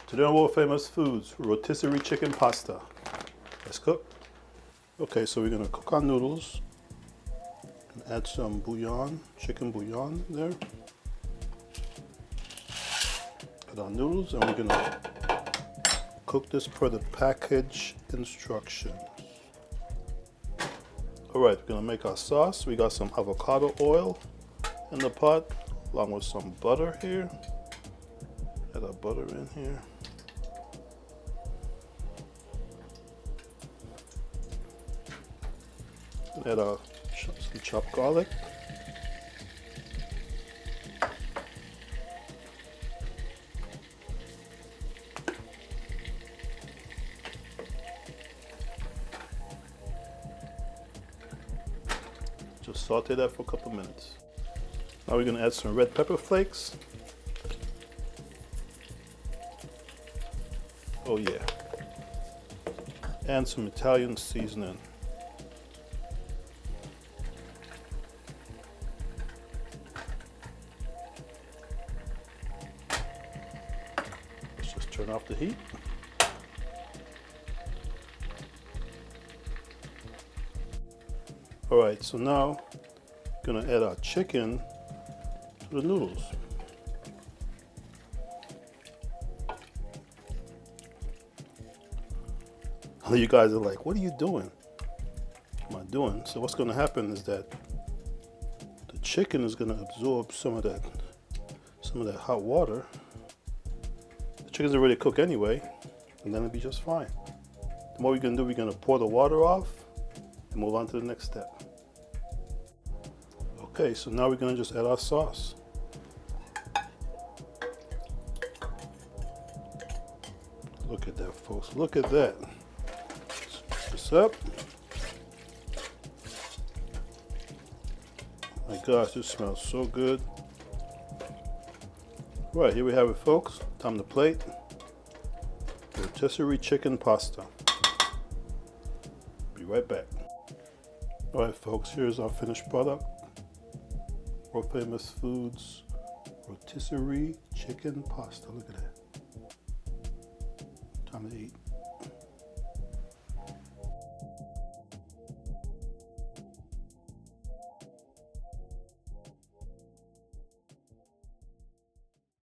Today on World Famous Foods, rotisserie chicken pasta. Let's cook. Okay, so we're gonna cook our noodles and add some bouillon, chicken bouillon there. Add our noodles and we're gonna cook this per the package instructions. All right, we're gonna make our sauce. We got some avocado oil in the pot, along with some butter here. Add our butter in here. Add some chopped garlic. Just saute that for a couple minutes. Now we're gonna add some red pepper flakes. Oh yeah. And some Italian seasoning. Let's just turn off the heat. All right, so now we're gonna add our chicken to the noodles. I know you guys are like, what are you doing? What am I doing? So what's gonna happen is that the chicken is gonna absorb some of that hot water. The chicken's already cooked anyway, and then it'll be just fine. Then what we're gonna do, we're gonna pour the water off and move on to the next step. Okay, so now we're gonna just add our sauce. Look at that, folks, look at that. Mix this up. My gosh, this smells so good. Right, here we have it, folks. Time to plate. Rotisserie chicken pasta. Be right back. All right, folks, here's our finished product. World Famous Foods rotisserie chicken pasta. Look at that. Time to eat.